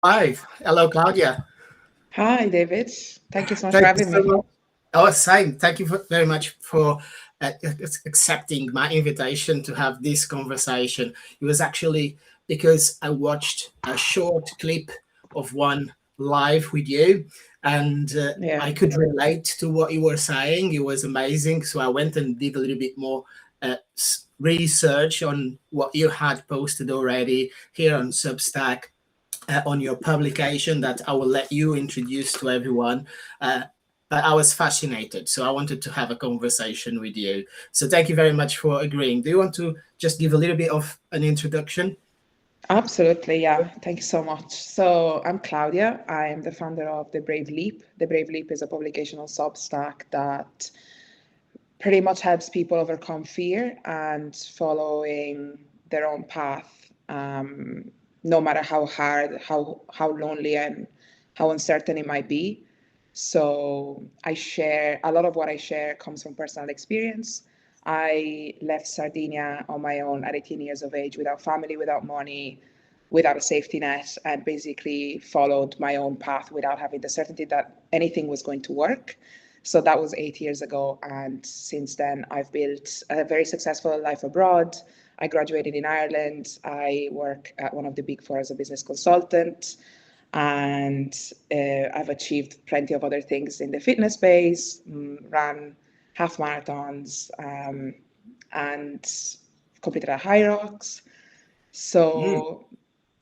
Hi, hello, Claudia. Hi, David. Thank you so much for Thank you having so me. much. Oh, Simon, thank you very much for accepting my invitation to have this conversation. It was actually because I watched a short clip of one live with you, and Yeah. I could relate to what you were saying. It was amazing. So I went and did a little bit more research on what you had posted already here on Substack, on your publication that I will let you introduce to everyone. Uh, but I was fascinated, so I wanted to have a conversation with you. So thank you very much for agreeing. Do you want to just give a little bit of an introduction? Absolutely. Yeah. Thank you so much. So, I'm Claudia. I am the founder of The Brave Leap. The Brave Leap is a publication on Substack that pretty much helps people overcome fear and following their own path, no matter how hard, how lonely, and how uncertain it might be. So I share a lot of what I share comes from personal experience. I left Sardinia on my own at 18 years of age, without family, without money, without a safety net, and basically followed my own path without having the certainty that anything was going to work. So that was 8 years ago. And since then, I've built a very successful life abroad. I graduated in Ireland. I work at one of the big four as a business consultant. And I've achieved plenty of other things in the fitness space, ran half marathons, and competed at High Rocks. Mm. So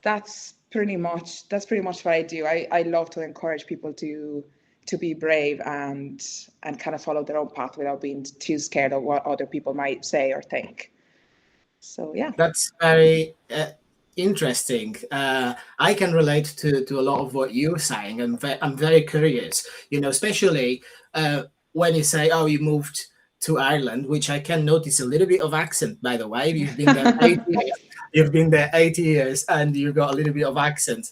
that's pretty much what I do. I love to encourage people to be brave and kind of follow their own path without being too scared of what other people might say or think. So yeah. That's very interesting. I can relate to a lot of what you're saying. I'm very curious, especially when you say, oh, you moved to Ireland, which I can notice a little bit of accent, by the way. You've been there 8 years. You've been there 8 years and you've got a little bit of accent.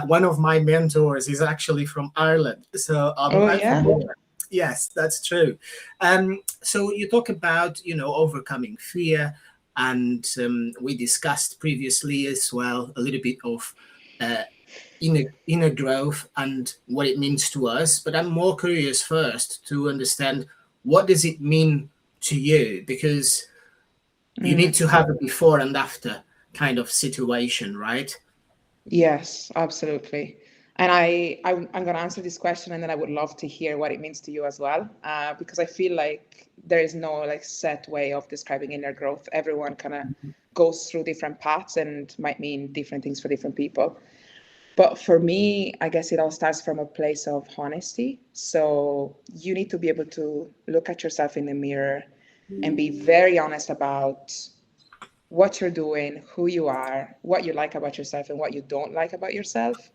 One of my mentors is actually from Ireland. So Oh I'm yeah. familiar. Yes, that's true. So you talk about, overcoming fear, and we discussed previously as well a little bit of uh, inner growth and what it means to us. But I'm more curious first to understand, what does it mean to you, because you need to have a before and after kind of situation, right? Yes, absolutely. And I'm going to answer this question, and then I would love to hear what it means to you as well, because I feel like there is no like set way of describing inner growth. Everyone kind of goes through different paths and might mean different things for different people. But for me, I guess it all starts from a place of honesty. So you need to be able to look at yourself in the mirror and be very honest about what you're doing, who you are, what you like about yourself, and what you don't like about yourself.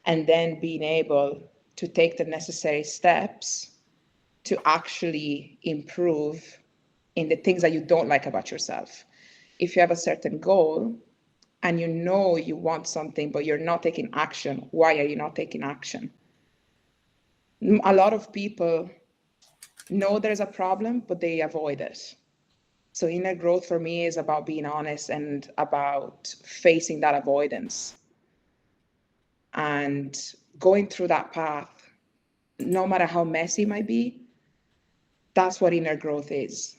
And then being able to take the necessary steps to actually improve in the things that you don't like about yourself. If you have a certain goal and you know you want something, but you're not taking action, why are you not taking action? A lot of people know there's a problem, but they avoid it. So inner growth for me is about being honest and about facing that avoidance and going through that path, no matter how messy it might be. That's what inner growth is.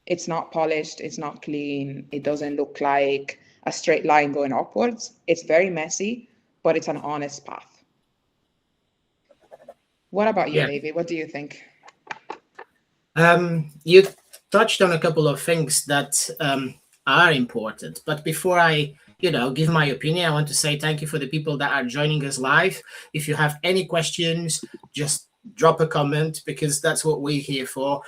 It's not polished, it's not clean, it doesn't look like a straight line going upwards. It's very messy, but it's an honest path. What about you, Yeah. David? What do you think? You touched on a couple of things that are important, but before I, give my opinion, I want to say thank you for the people that are joining us live. If you have any questions, just drop a comment, because that's what we're here for.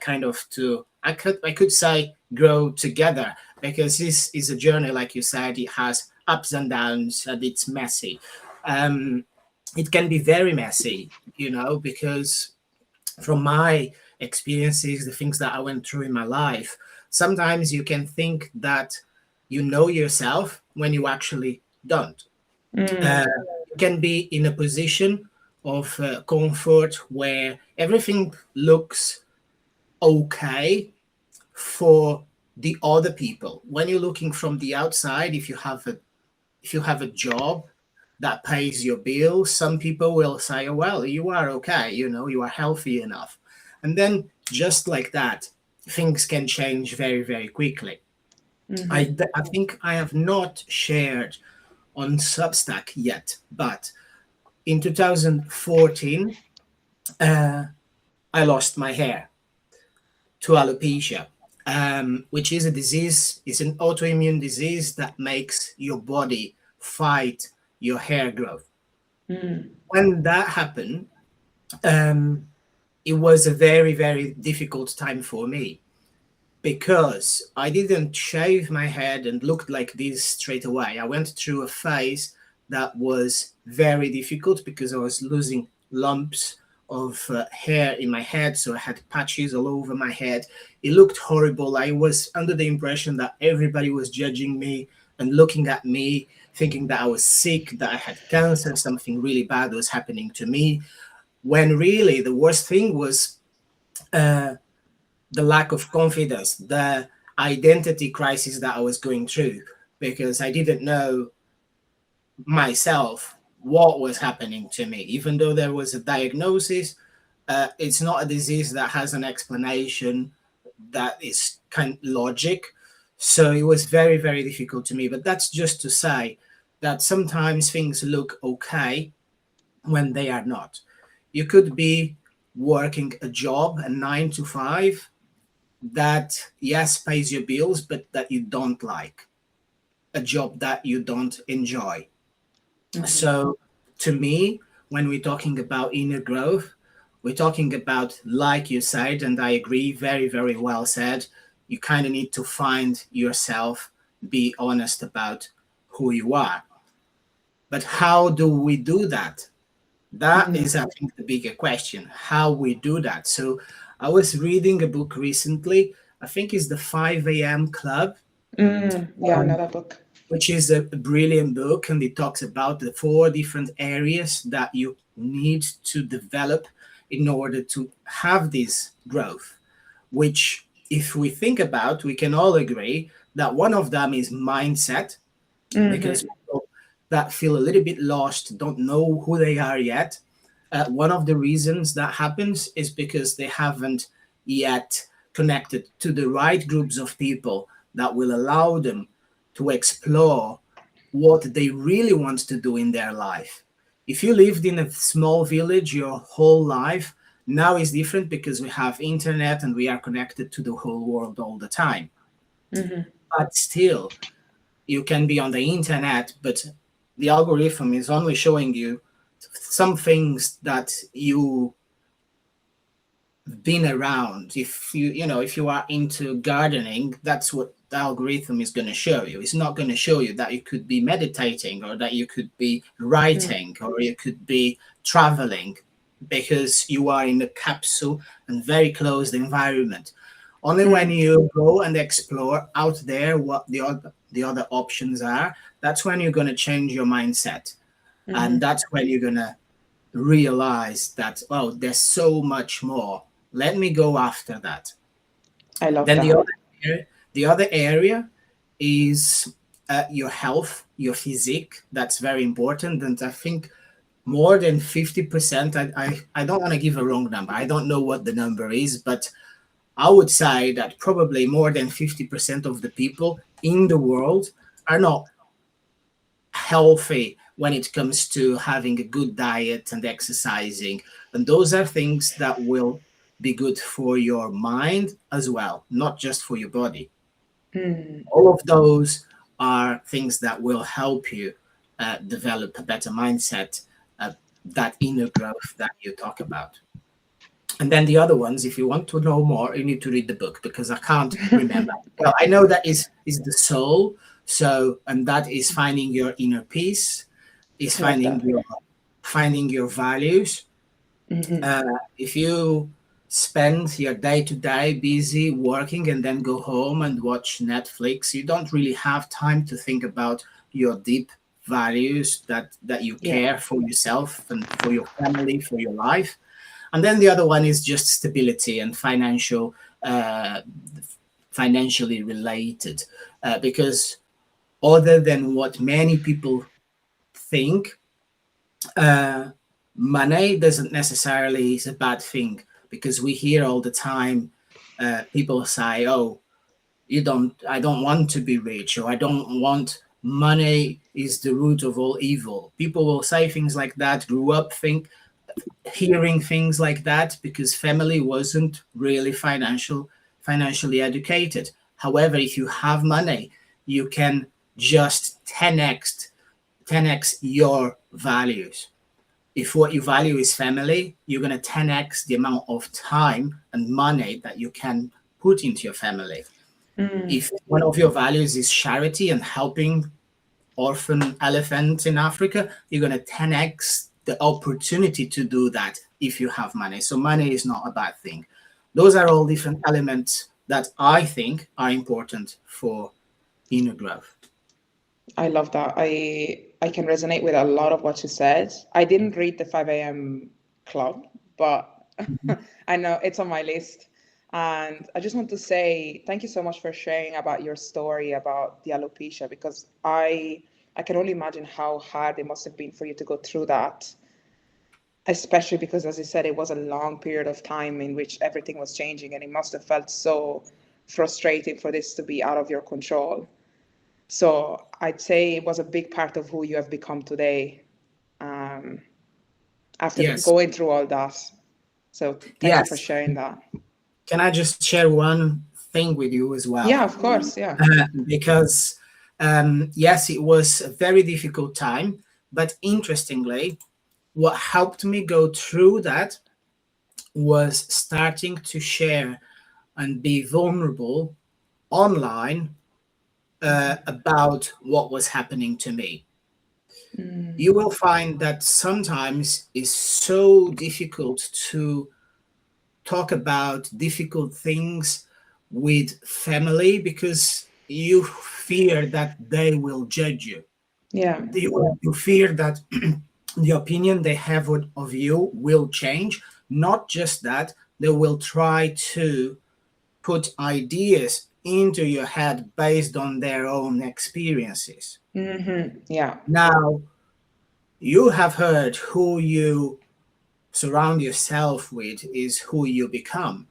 Kind of to, I could say, grow together, because this is a journey, like you said. It has ups and downs, and it's messy. Um, it can be very messy, because from my experiences, the things that I went through in my life, sometimes you can think that you know yourself when you actually don't. You can be in a position of comfort where everything looks okay for the other people. When you're looking from the outside, if you have a job, that pays your bills. Some people will say, oh, well, you are okay, you are healthy enough. And then just like that, things can change very, very quickly. I think I have not shared on Substack yet, but in 2014, I lost my hair to alopecia, which is a disease, it's an autoimmune disease that makes your body fight your hair growth. When that happened, it was a very, very difficult time for me because I didn't shave my head and looked like this straight away. I went through a phase that was very difficult because I was losing lumps of hair in my head. So I had patches all over my head. It looked horrible. I was under the impression that everybody was judging me and looking at me, thinking that I was sick, that I had cancer, something really bad was happening to me. When really the worst thing was the lack of confidence, the identity crisis that I was going through, because I didn't know myself what was happening to me. Even though there was a diagnosis, it's not a disease that has an explanation that is kind of logic. So it was very, very difficult to me. But that's just to say that sometimes things look okay when they are not. You could be working a job, a 9 to 5, that, yes, pays your bills, but that you don't like, a job that you don't enjoy. So to me, when we're talking about inner growth, we're talking about, like you said, and I agree, very, very well said, you kind of need to find yourself, be honest about who you are. But how do we do that? That is, I think, the bigger question, how we do that. So I was reading a book recently, I think it's the 5 a.m. Club, Yeah, another book. which is a brilliant book. And it talks about the 4 different areas that you need to develop in order to have this growth, which, if we think about, we can all agree that one of them is mindset, because people that feel a little bit lost don't know who they are yet. One of the reasons that happens is because they haven't yet connected to the right groups of people that will allow them to explore what they really want to do in their life. If you lived in a small village your whole life, now is different because we have internet and we are connected to the whole world all the time. But still, you can be on the internet, but the algorithm is only showing you some things that you've been around. If you are into gardening, that's what the algorithm is going to show you. It's not going to show you that you could be meditating or that you could be writing or you could be traveling, because you are in a capsule and very closed environment. Only when you go and explore out there what the other options are, that's when you're going to change your mindset. And that's when you're going to realize that, oh, there's so much more. Let me go after that. I love Then that. the other area is your health, your physique. That's very important. And I think more than 50%, I don't want to give a wrong number. I don't know what the number is, but I would say that probably more than 50% of the people in the world are not healthy when it comes to having a good diet and exercising. And those are things that will be good for your mind as well, not just for your body. All of those are things that will help you develop a better mindset, that inner growth that you talk about. And then the other ones, if you want to know more, you need to read the book, because I can't remember. Well, I know that is the soul. So, and that is finding your inner peace, is finding your values. If you spend your day to day busy working and then go home and watch Netflix, you don't really have time to think about your deep values that you care for yourself and for your family, for your life. And then the other one is just stability and financially related, because other than what many people think, uh, money doesn't necessarily is a bad thing, because we hear all the time people say, "Oh, I don't want to be rich," or "I don't want money is the root of all evil." People will say things like that. Grew up hearing things like that because family wasn't really financially educated. However, if you have money, you can just 10x your values. If what you value is family, you're going to 10x the amount of time and money that you can put into your family. If one of your values is charity and helping orphan elephants in Africa, you're going to 10x the opportunity to do that if you have money. So money is not a bad thing. Those are all different elements that I think are important for inner growth. I love that. I can resonate with a lot of what you said. I didn't read the 5 a.m. club, but I know it's on my list. And I just want to say thank you so much for sharing about your story about the alopecia, because I can only imagine how hard it must have been for you to go through that, especially because, as you said, it was a long period of time in which everything was changing, and it must have felt so frustrating for this to be out of your control. So I'd say it was a big part of who you have become today, um, after Yes. going through all that. So thank you for Yes. sharing that. Can I just share one thing with you as well? Yeah, of course. Yeah. Because, yes, it was a very difficult time, but interestingly, what helped me go through that was starting to share and be vulnerable online about what was happening to me. You will find that sometimes it's so difficult to talk about difficult things with family because you fear that they will judge you. Yeah. You fear that the opinion they have of you will change. Not just that, they will try to put ideas into your head based on their own experiences. Yeah. Now, you have heard who you surround yourself with is who you become.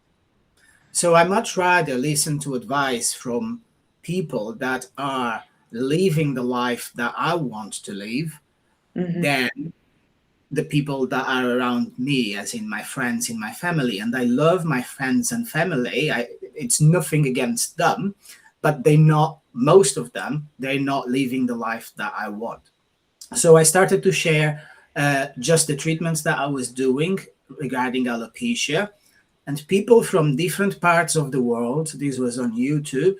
So I much rather listen to advice from people that are living the life that I want to live than the people that are around me, as in my friends, in my family. And I love my friends and family. It's nothing against them, but most of them, they're not living the life that I want. So I started to share just the treatments that I was doing regarding alopecia. And people from different parts of the world, this was on YouTube,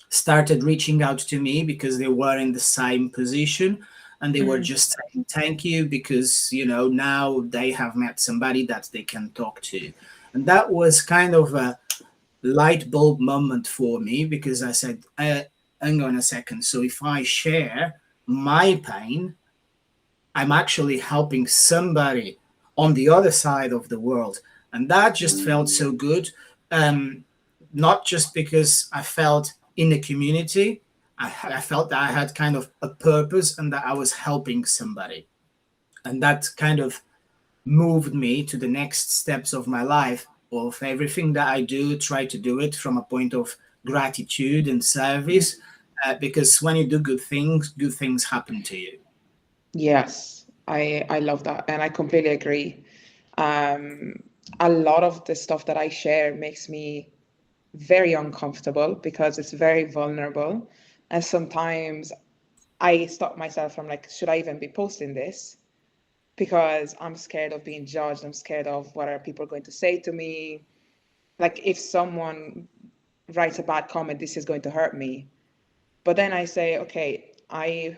started reaching out to me because they were in the same position, and they were just saying thank you because now they have met somebody that they can talk to. And that was kind of a light bulb moment for me, because I said, hang on a second, so if I share my pain, I'm actually helping somebody on the other side of the world. And that just felt so good. Not just because I felt in the community, I felt that I had kind of a purpose and that I was helping somebody. And that kind of moved me to the next steps of my life, of everything that I do, try to do it from a point of gratitude and service. Because when you do good things happen to you. Yes, I love that, and I completely agree. A lot of the stuff that I share makes me very uncomfortable because it's very vulnerable, and sometimes I stop myself from like, should I even be posting this? Because I'm scared of being judged. I'm scared of what are people going to say to me. Like if someone writes a bad comment, this is going to hurt me. But then I say, okay, I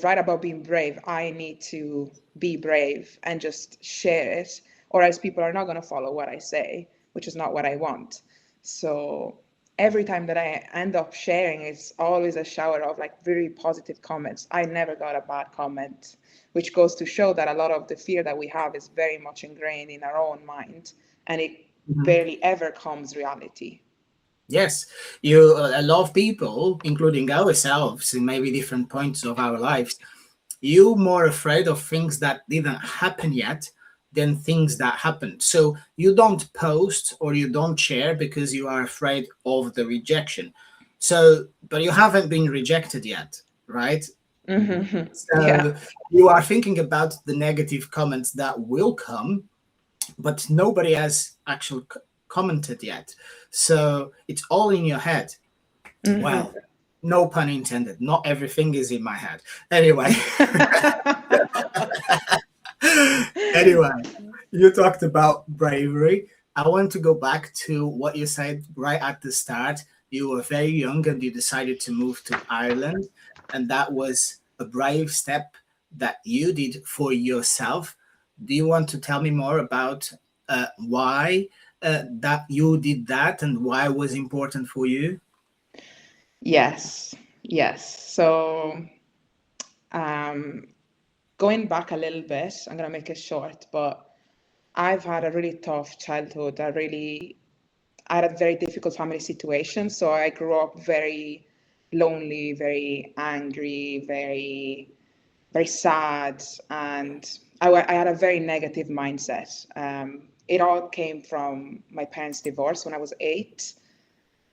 write about being brave. I need to be brave and just share it, or else people are not going to follow what I say, which is not what I want. So every time that I end up sharing, it's always a shower of like very positive comments. I never got a bad comment, which goes to show that a lot of the fear that we have is very much ingrained in our own mind, and it Mhm. barely ever comes reality. Yes, a lot of people, including ourselves, in maybe different points of our lives, you're more afraid of things that didn't happen yet than things that happened. So you don't post or you don't share because you are afraid of the rejection. So, but you haven't been rejected yet, right? Yeah. So you are thinking about the negative comments that will come, but nobody has actually commented yet. So it's all in your head. Well, no pun intended. Not everything is in my head. Anyway, anyway, you talked about bravery. I want to go back to what you said right at the start. You were very young and you decided to move to Ireland, and that was a brave step that you did for yourself. Do you want to tell me more about why that you did that and why it was important for you? Yes, yes. So, um, going back a little bit, I'm gonna make it short, but I've had a really tough childhood. I had a very difficult family situation. So I grew up very lonely, very angry, very sad, and I had a very negative mindset. It all came from my parents' divorce when I was 8,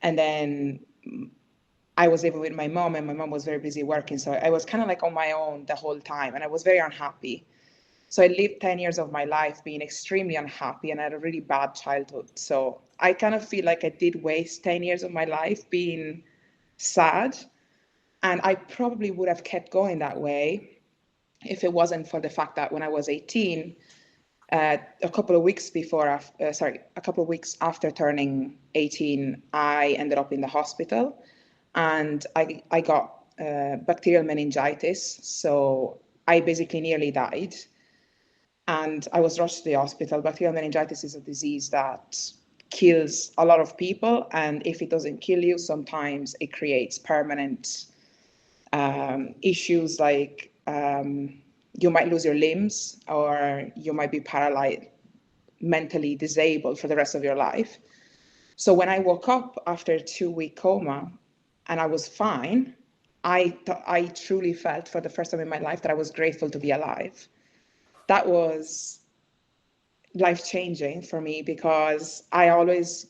and then I was living with my mom, and my mom was very busy working. So I was kind of like on my own the whole time, and I was very unhappy. So I lived 10 years of my life being extremely unhappy, and I had a really bad childhood. So I kind of feel like I did waste 10 years of my life being sad. And I probably would have kept going that way if it wasn't for the fact that when I was 18, a couple of weeks a couple of weeks after turning 18, I ended up in the hospital, and I got bacterial meningitis. So I basically nearly died, and I was rushed to the hospital. Bacterial meningitis is a disease that kills a lot of people, and if it doesn't kill you, sometimes it creates permanent issues like you might lose your limbs, or you might be paralyzed, mentally disabled for the rest of your life. So when I woke up after a 2-week coma and I was fine, I truly felt for the first time in my life that I was grateful to be alive. That was life changing for me, because I always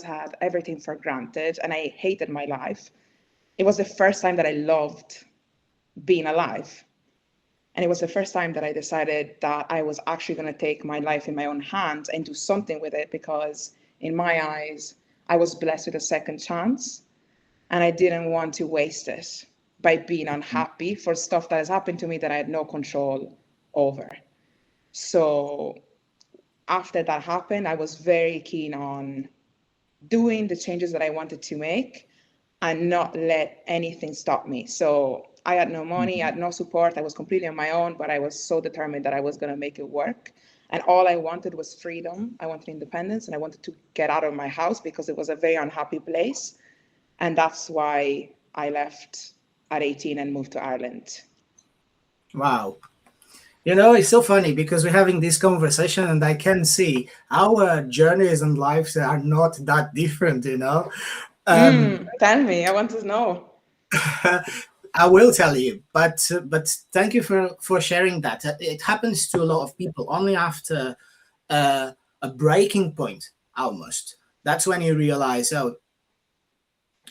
had everything for granted and I hated my life. It was the first time that I loved being alive. And it was the first time that I decided that I was actually going to take my life in my own hands and do something with it, because in my eyes, I was blessed with a second chance, and I didn't want to waste it by being unhappy for stuff that has happened to me that I had no control over. So after that happened, I was very keen on doing the changes that I wanted to make and not let anything stop me. So I had no money, I had no support. I was completely on my own, but I was so determined that I was going to make it work. And all I wanted was freedom. I wanted independence, and I wanted to get out of my house because it was a very unhappy place. And that's why I left at 18 and moved to Ireland. Wow. You know, it's so funny because we're having this conversation and I can see our journeys and lives are not that different, you know. Tell me, I want to know. I will tell you, but thank you for sharing that. It happens to a lot of people only after a breaking point, almost. That's when you realize, oh,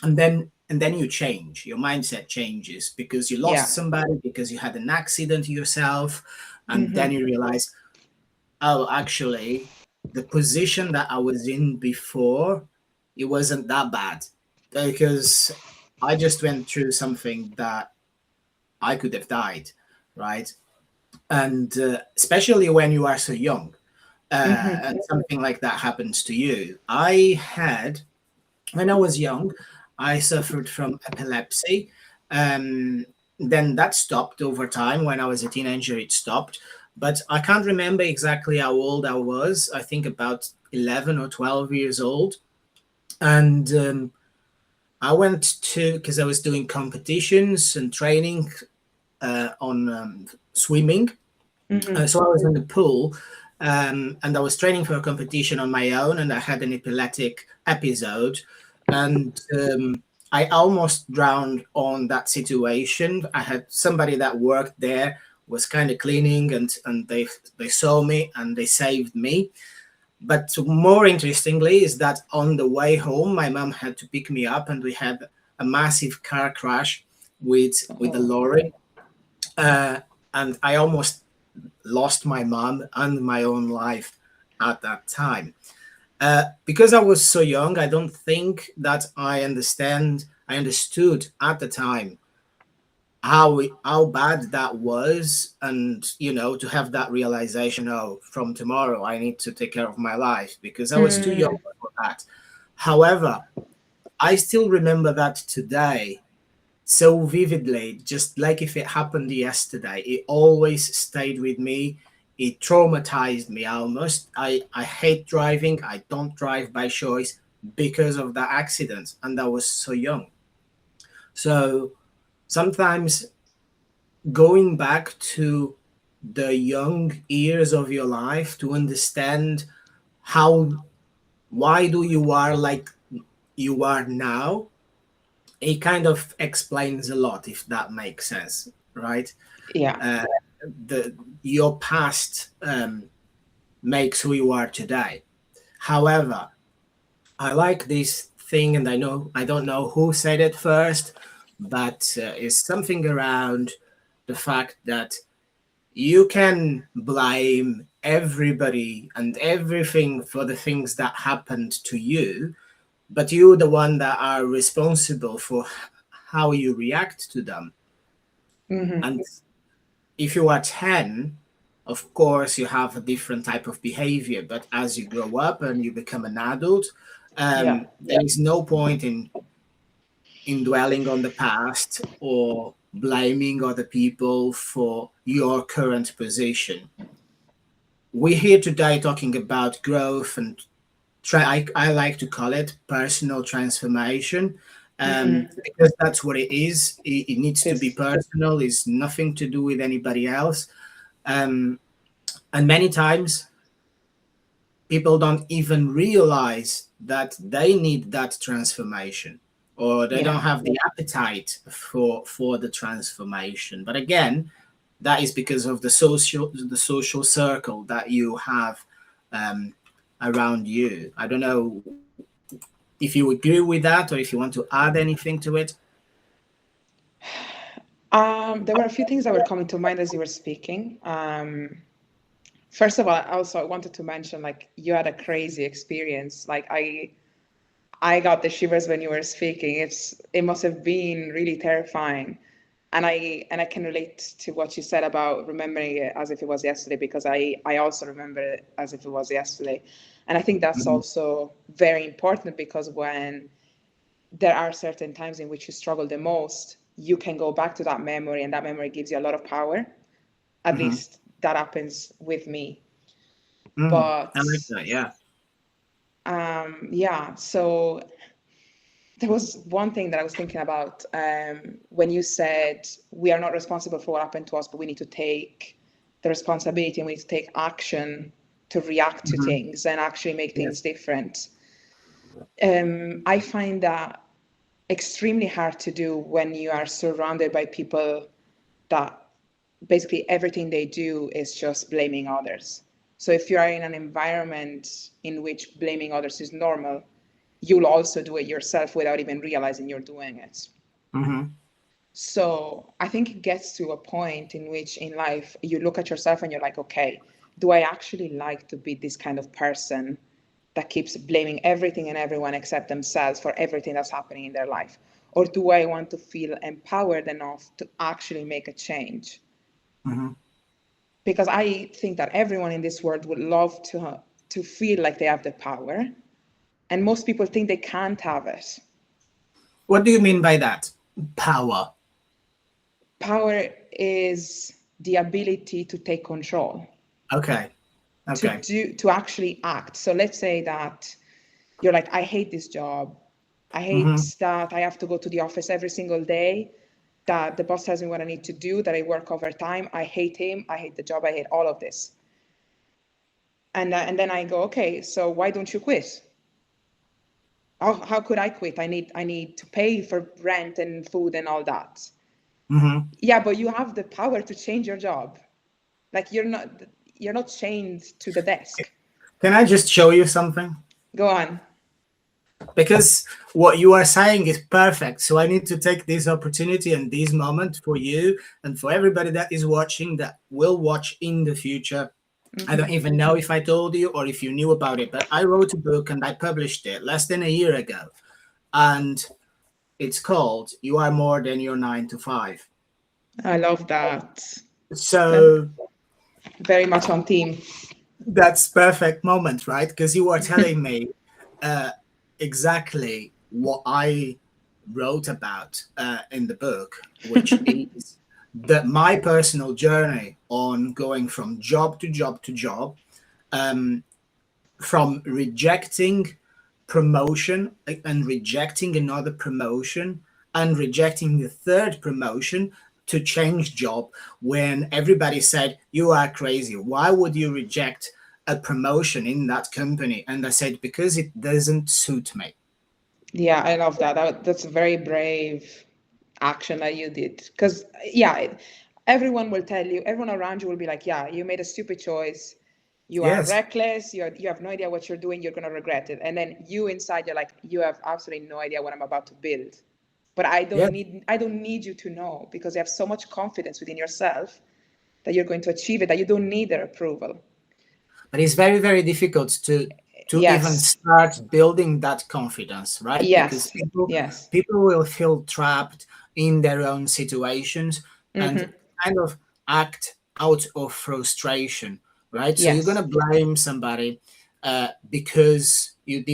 and then you change. Your mindset changes because you Yeah. lost somebody, because you had an accident yourself, and then you realize, oh, actually, the position that I was in before, it wasn't that bad because I just went through something that I could have died, right? And especially when you are so young, and something like that happens to you. When I was young, I suffered from epilepsy. Um, then that stopped over time. When I was a teenager, it stopped. But I can't remember exactly how old I was. I think about 11 or 12 years old. And I went to, because I was doing competitions and training on swimming. So I was in the pool, and I was training for a competition on my own, and I had an epileptic episode. And I almost drowned on that situation. I had somebody that worked there was kind of cleaning, and they saw me and they saved me. But more interestingly is that on the way home, my mom had to pick me up, and we had a massive car crash with a Oh, lorry, uh, and I almost lost my mom and my own life at that time. Because I was so young, I don't think that I understood at the time how bad that was, and to have that realization, oh, from tomorrow I need to take care of my life, because I was too young mm, for that. However, I still remember that today so vividly, just like if it happened yesterday. It always stayed with me. It traumatized me almost. I hate driving. I don't drive by choice because of that accident, and I was so young. So sometimes going back to the young years of your life to understand how why do you are like you are now, it kind of explains a lot, if that makes sense, right? yeah. uh, the Your past makes who you are today. However, I like this thing, and I don't know who said it first, but it's something around the fact that you can blame everybody and everything for the things that happened to you, but you're the one that are responsible for how you react to them. Hmm. And if you are 10, of course you have a different type of behavior, but as you grow up and you become an adult, Yeah. there is no point in dwelling on the past or blaming other people for your current position. We're here today talking about growth and I like to call it personal transformation, Hmm. because that's what it is. It needs to be This. personal. It's nothing to do with anybody else. Um, and many times people don't even realize that they need that transformation, or they don't Yeah. have the appetite for the transformation. But again, that is because of the social circle that you have um, around you. I don't know if you agree with that, or if you want to add anything to it. There were a few things that were coming to mind as you were speaking. First of all, I also wanted to mention like you had a crazy experience. Like I got the shivers when you were speaking. It must have been really terrifying. And I can relate to what you said about remembering it as if it was yesterday, because I also remember it as if it was yesterday. And I think that's Mhm, also very important, because when there are certain times in which you struggle the most, you can go back to that memory, and that memory gives you a lot of power. At mhm, least that happens with me. mhm. But I like that. Yeah. yeah, so there was one thing that I was thinking about when you said we are not responsible for what happened to us, but we need to take the responsibility and we need to take action to react to Mhm. things and actually make things Yes. different. I find that extremely hard to do when you are surrounded by people that basically everything they do is just blaming others. So if you are in an environment in which blaming others is normal, you'll also do it yourself without even realizing you're doing it. Mhm. So I think it gets to a point in which in life you look at yourself and you're like, okay, do I actually like to be this kind of person that keeps blaming everything and everyone except themselves for everything that's happening in their life? Or do I want to feel empowered enough to actually make a change? Mhm. Because I think that everyone in this world would love to feel like they have the power, and most people think they can't have it. What do you mean by that? Power. Power is the ability to take control, Okay. Okay. to actually act. So let's say that you're like, I hate this job. I hate Mhm. that I have to go to the office every single day, that the boss tells me what I need to do, that I work overtime. I hate him. I hate the job. I hate all of this. And then I go, okay, so why don't you quit? oh, how could I quit? I need to pay for rent and food and all that. Yeah, but you have the power to change your job. Like you're not chained to the desk. Can I just show you something? Go on. Because what you are saying is perfect. So I need to take this opportunity and this moment for you and for everybody that is watching, that will watch in the future. I don't even know if I told you or if you knew about it, but I wrote a book and I published it less than a year ago. And it's called You Are More Than Your 9 to 5. I love that. So very much on theme. That's perfect moment, right? Because you are telling me exactly what I wrote about in the book, which is that my personal journey on going from job to job to job, from rejecting promotion and rejecting another promotion and rejecting the third promotion to change job, when everybody said, you are crazy. Why would you reject a promotion in that company? And I said, because it doesn't suit me. Yeah, I love that. That's a very brave action that you did. Because, yeah, everyone will tell you, everyone around you will be like, yeah, you made a stupid choice. You are reckless. You have no idea what you're doing. You're going to regret it. And then you inside, you're like, you have absolutely no idea what I'm about to build. But I don't need you to know, because you have so much confidence within yourself that you're going to achieve it, that you don't need their approval. But it's very, very difficult to even start building that confidence, right? Yes. Because people will feel trapped in their own situations and kind of act out of frustration, right? So you're going to blame somebody because you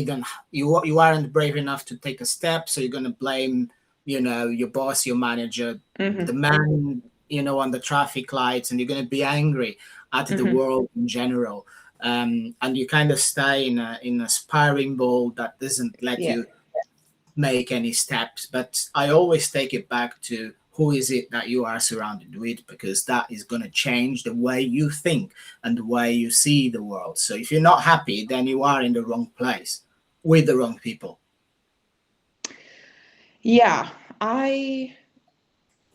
aren't brave enough to take a step. So you're going to blame, your boss, your manager, the man, on the traffic lights, and you're going to be angry at the world in general. And you kind of stay in a spiraling ball that doesn't let you make any steps. But I always take it back to who is it that you are surrounded with, because that is going to change the way you think and the way you see the world. So if you're not happy, then you are in the wrong place with the wrong people. Yeah, I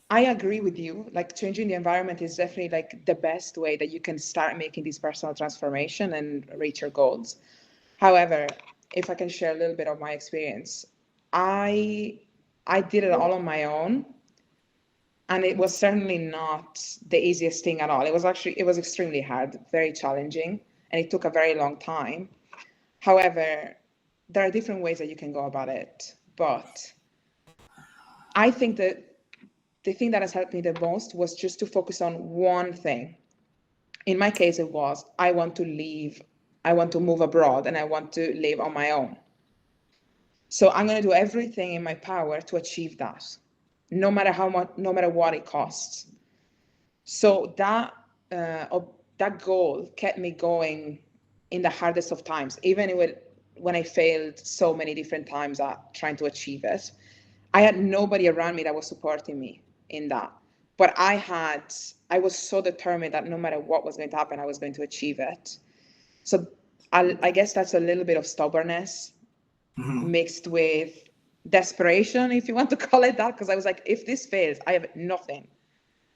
agree with you. Like, changing the environment is definitely like the best way that you can start making this personal transformation and reach your goals. However, if I can share a little bit of my experience, I did it all on my own, and it was certainly not the easiest thing at all. It was extremely hard, very challenging, and it took a very long time. However, there are different ways that you can go about it, but I think that the thing that has helped me the most was just to focus on one thing. In my case, it was, I want to leave, I want to move abroad, and I want to live on my own. So I'm going to do everything in my power to achieve that, no matter how much, no matter what it costs. So that goal kept me going in the hardest of times, even when I failed so many different times at trying to achieve it. I had nobody around me that was supporting me in that. But I was so determined that no matter what was going to happen, I was going to achieve it. So I guess that's a little bit of stubbornness mixed with desperation, if you want to call it that. Because I was like, if this fails, I have nothing.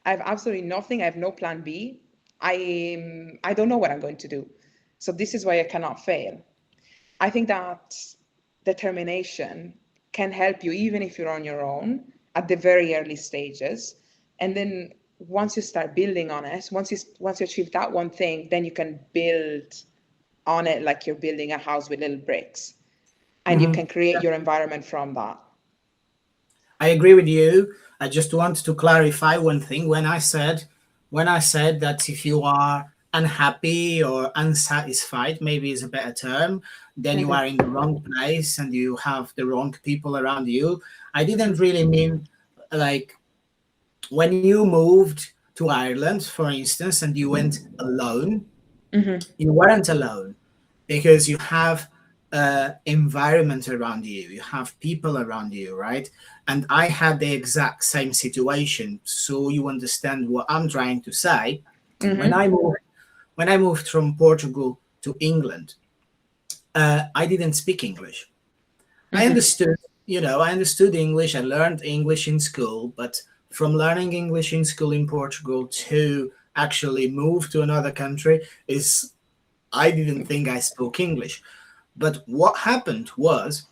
I have absolutely nothing. I have no plan B. I don't know what I'm going to do. So this is why I cannot fail. I think that determination can help you even if you're on your own at the very early stages. And then once you start building on it, once you achieve that one thing, then you can build on it like you're building a house with little bricks. And you can create your environment from that. I agree with you. I just want to clarify one thing. When I said that if you are unhappy or unsatisfied, maybe is a better term, then you are in the wrong place and you have the wrong people around you. I didn't really mean like when you moved to Ireland, for instance, and you went alone, you weren't alone because you have environment around you have people around you, right? And I had the exact same situation, so you understand what I'm trying to say. When I moved from Portugal to England, I didn't speak English. I Hmm. understood, I understood English. I learned English in school, but from learning English in school in Portugal to actually move to another country is, I didn't think I spoke English. But what happened was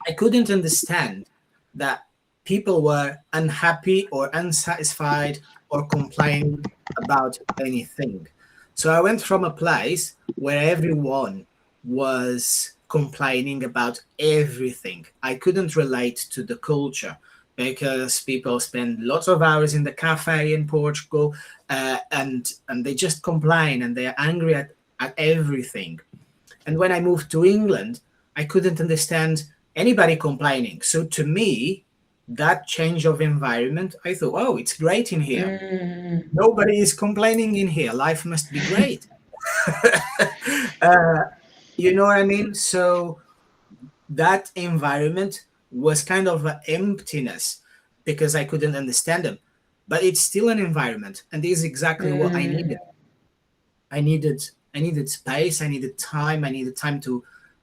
I couldn't understand that people were unhappy or unsatisfied or complaining about anything. So I went from a place where everyone was complaining about everything. I couldn't relate to the culture because people spend lots of hours in the cafe in Portugal, and they just complain and they're angry at everything. And when I moved to England, I couldn't understand anybody complaining. So to me, that change of environment, I thought, oh, it's great in here. Mm. Nobody is complaining in here. Life must be great. uh, you know what I mean? So that environment was kind of an emptiness because I couldn't understand them. But it's still an environment, and this is exactly what I Mm. needed. I needed I needed space. I needed time. I needed time to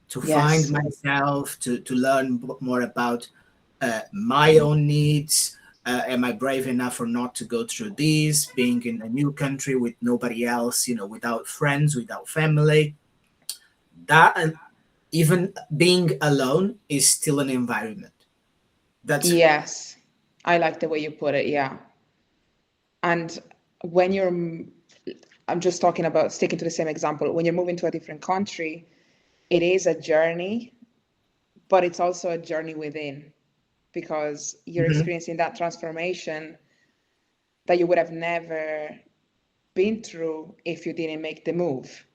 find Yes. myself, to learn more about my own needs. Am I brave enough or not to go through this? Being in a new country with nobody else, without friends, without family. That and even being alone is still an environment. That's Yes. I like the way you put it. Yeah. And when you're, I'm just talking about sticking to the same example. When you're moving to a different country, it is a journey, but it's also a journey within because you're Mhm. experiencing that transformation that you would have never been through if you didn't make the move.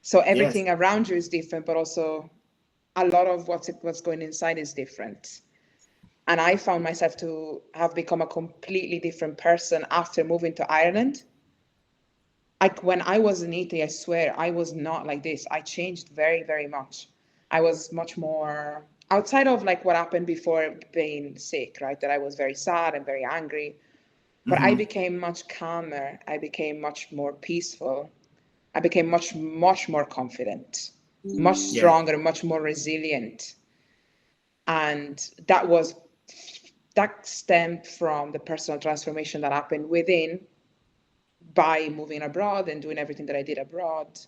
So Yes. everything around you is different, but also a lot of what's going inside is different. And I found myself to have become a completely different person after moving to Ireland. Like when I was in Italy, I swear I was not like this. I changed very, very much. I was much more outside of like what happened before being sick, right? That I was very sad and very angry. But I Hmm. became much calmer. I became much more peaceful. I became much, much more confident, much Yes. stronger, much more resilient. And that stemmed from the personal transformation that happened within by moving abroad and doing everything that I did abroad.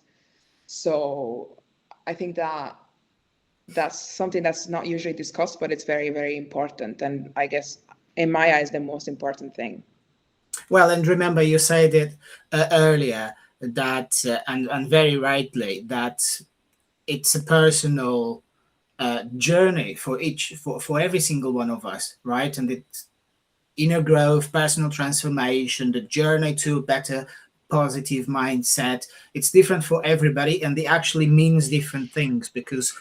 So I think that that's something that's not usually discussed, but it's very, very important. And I guess in my eyes, the most important thing. Well, and remember, you said it earlier that, and very rightly, that it's a personal journey for for every single one of us, right? And it's inner growth, personal transformation, the journey to a better positive mindset. It's different for everybody, and it actually means different things because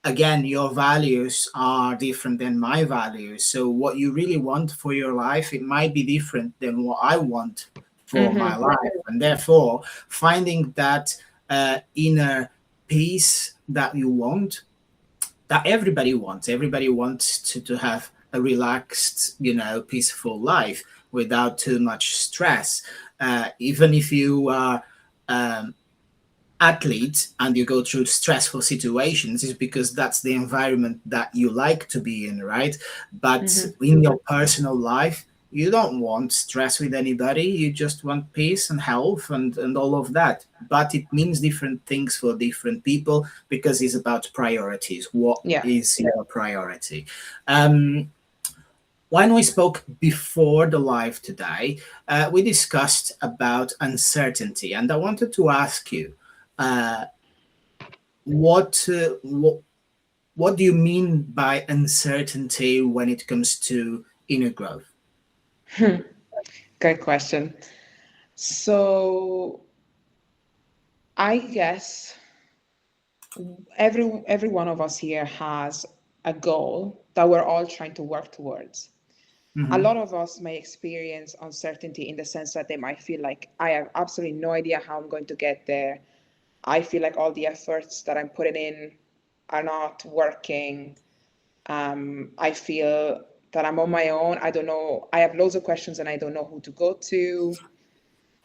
again, your values are different than my values. So what you really want for your life, it might be different than what I want for my Mm-hmm. life. And therefore, finding that inner peace that you want, that everybody wants to have a relaxed, peaceful life without too much stress. Even if you are um, athlete and you go through stressful situations is because that's the environment that you like to be in, right? But Mm-hmm. in your personal life, you don't want stress with anybody. You just want peace and health and all of that. But it means different things for different people because it's about priorities. What Yeah. is your priority? Um, when we spoke before the live today, we discussed about uncertainty, and I wanted to ask you, uh, what do you mean by uncertainty when it comes to inner growth? Good question. So I guess every one of us here has a goal that we're all trying to work towards. A Hmm. lot of us may experience uncertainty in the sense that they might feel like I have absolutely no idea how I'm going to get there. I feel like all the efforts that I'm putting in are not working. I feel that I'm on my own. I don't know. I have loads of questions and I don't know who to go to.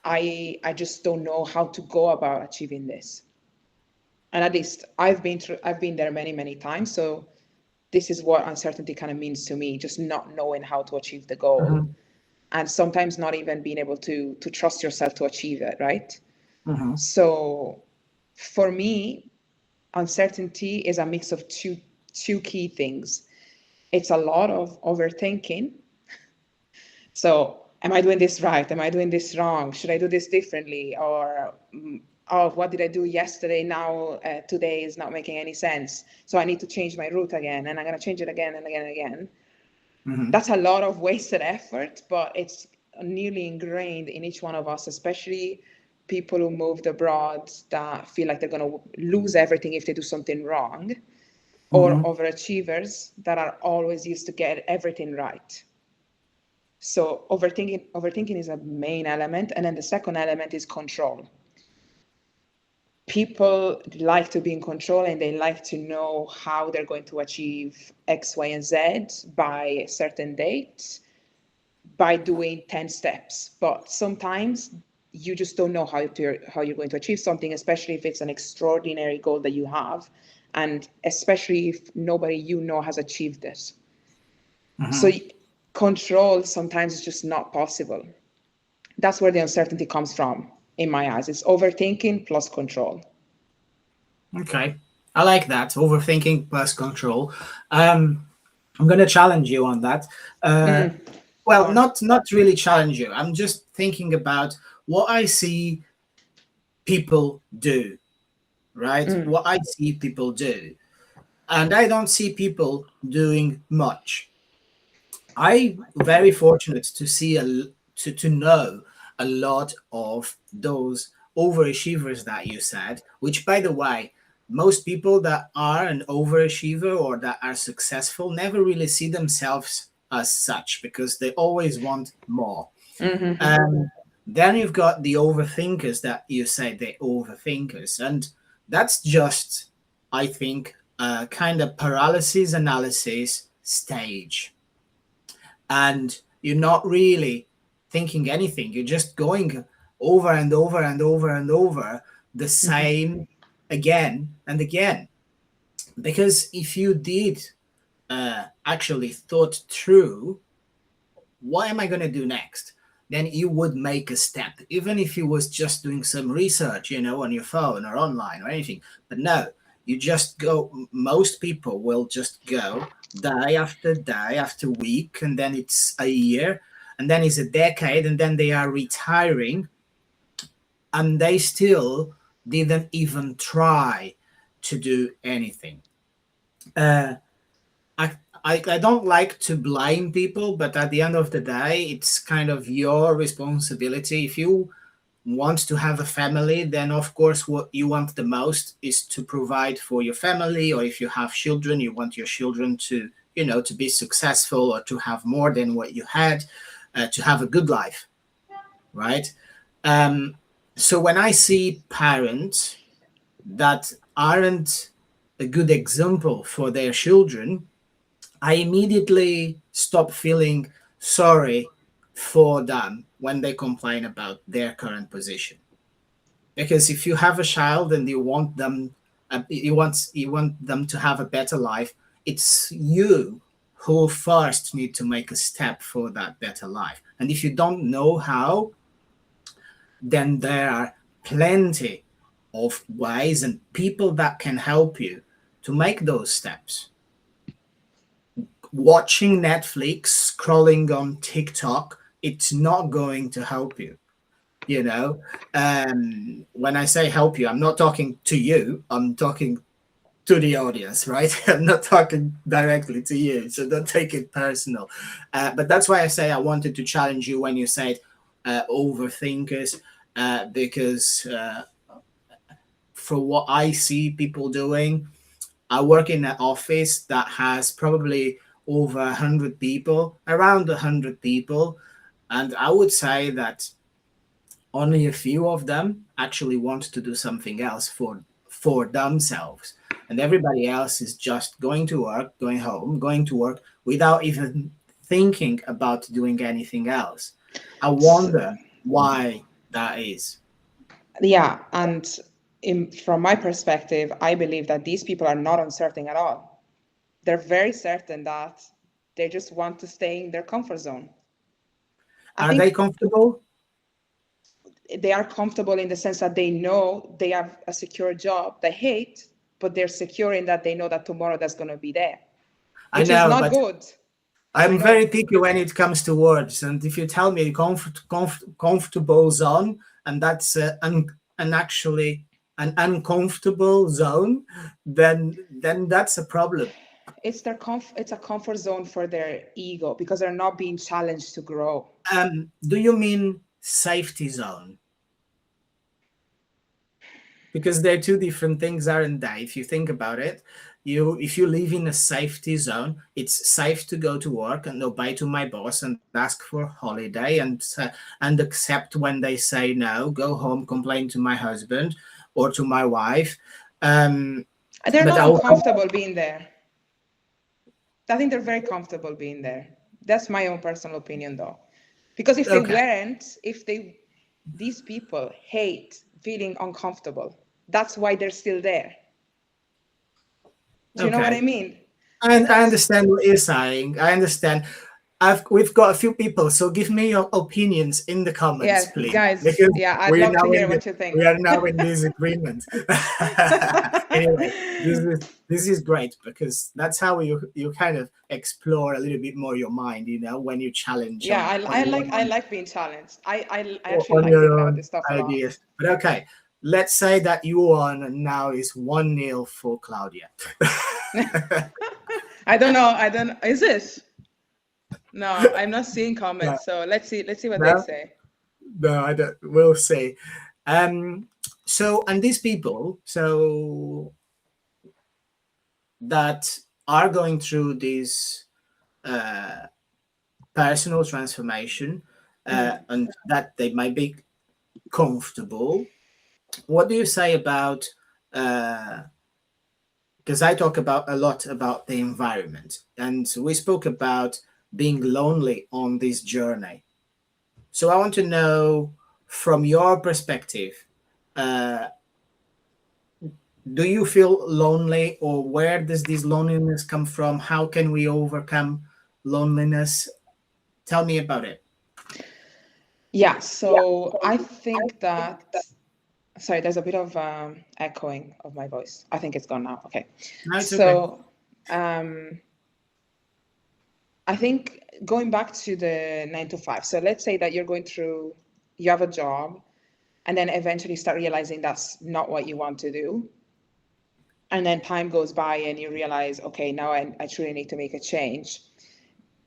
I just don't know how to go about achieving this. And at least I've been there many, many times. So this is what uncertainty kind of means to me, just not knowing how to achieve the goal, and sometimes not even being able to trust yourself to achieve it, right? So for me, uncertainty is a mix of two key things. It's a lot of overthinking. So am I doing this right? Am I doing this wrong? Should I do this differently? Or, oh, what did I do yesterday? Now today is not making any sense. So I need to change my route again, and I'm going to change it again and again and again. That's a lot of wasted effort, but it's nearly ingrained in each one of us, especially people who moved abroad that feel like they're going to lose everything if they do something wrong, or overachievers that are always used to get everything right. So overthinking is a main element. And then the second element is control. People like to be in control, and they like to know how they're going to achieve X, Y, and Z by a certain date by doing 10 steps. But sometimes you just don't know how you're going to achieve something, especially if it's an extraordinary goal that you have, and especially if nobody you know has achieved it. So control sometimes is just not possible. That's where the uncertainty comes from, in my eyes. It's overthinking plus control. Okay, I like that. Overthinking plus control. I'm going to challenge you on that. Well, not really challenge you. I'm just thinking about what I see people do, right? What I see people do. And I don't see people doing much. I'm very fortunate to see to know a lot of those overachievers that you said, which, by the way, most people that are an overachiever or that are successful never really see themselves as such, because they always want more. Then you've got the overthinkers that you say they're overthinkers, and that's just, I think, a kind of paralysis analysis stage. And you're not really thinking anything. You're just going over and over and over and over the same again and again. Because if you did actually thought through, what am I going to do next? Then you would make a step, even if you was just doing some research, on your phone or online or anything. But no, you just go. Most people will just go day after week, and then it's a year, and then it's a decade, and then they are retiring, and they still didn't even try to do anything. I don't like to blame people, but at the end of the day, it's kind of your responsibility. If you want to have a family, then of course what you want the most is to provide for your family, or if you have children, you want your children to to be successful, or to have more than what you had, to have a good life, right? So when I see parents that aren't a good example for their children, I immediately stop feeling sorry for them when they complain about their current position. Because if you have a child and you want them to have a better life, it's you who first need to make a step for that better life. And if you don't know how, then there are plenty of ways and people that can help you to make those steps. Watching Netflix, scrolling on TikTok, it's not going to help you. When I say help you, I'm not talking to you, I'm talking to the audience, right? I'm not talking directly to you, so don't take it personal. But that's why I say I wanted to challenge you when you said overthinkers, because for what I see people doing, I work in an office that has probably over 100 people, around 100 people, and I would say that only a few of them actually want to do something else for themselves, and everybody else is just going to work, going home, going to work without even thinking about doing anything else. I wonder why that is. Yeah, and from my perspective, I believe that these people are not uncertain at all. they're very certain that they just want to stay in their comfort zone. Are they comfortable? They are comfortable in the sense that they know they have a secure job they hate, but they're secure in that they know that tomorrow that's going to be there, which is not good. I'm very picky when it comes to words, and if you tell me comfortable zone, and that's actually an uncomfortable zone, then that's a problem. It's a comfort zone for their ego because they're not being challenged to grow. Do you mean safety zone? Because they're two different things, aren't they? If you think about it, if you live in a safety zone, it's safe to go to work and obey to my boss and ask for holiday and accept when they say no, go home, complain to my husband or to my wife. They're not uncomfortable being there. I think they're very comfortable being there. That's my own personal opinion, though, because if they weren't, these people hate feeling uncomfortable. That's why they're still there. Do you know what I mean? I understand what you're saying. I understand. We've got a few people, so give me your opinions in the comments, please. Guys. Because I'd love to hear what you think. We are now in disagreement. Anyway, this is great because that's how you kind of explore a little bit more your mind, when you challenge. Yeah, I like being challenged. I actually like thinking about this stuff ideas. But okay, let's say that you won, and now is 1-0 for Claudia. I don't know. Is this? No, I'm not seeing comments. No. So let's see what they say. No, I don't. We'll see. So, and these people, that are going through this personal transformation, and that they might be comfortable. What do you say about? Because I talk a lot about the environment, and we spoke about being lonely on this journey. So I want to know from your perspective, do you feel lonely, or where does this loneliness come from? How can we overcome loneliness? Tell me about it. Yeah, so I think that, sorry, there's a bit of echoing of my voice. I think it's gone now. Okay. No, it's so okay. I think going back to the 9 to 5. So let's say that you have a job, and then eventually start realizing that's not what you want to do. And then time goes by and you realize, okay, now I truly need to make a change.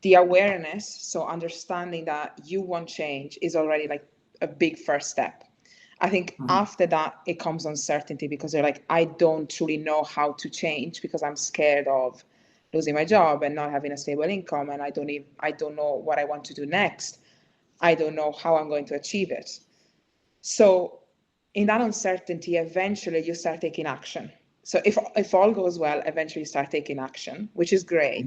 The awareness, so understanding that you want change, is already like a big first step. I think after that, it comes uncertainty, because you're like, I don't truly know how to change because I'm scared of losing my job and not having a stable income, and I don't know what I want to do next. I don't know how I'm going to achieve it. So in that uncertainty, eventually you start taking action. So if all goes well, eventually you start taking action, which is great.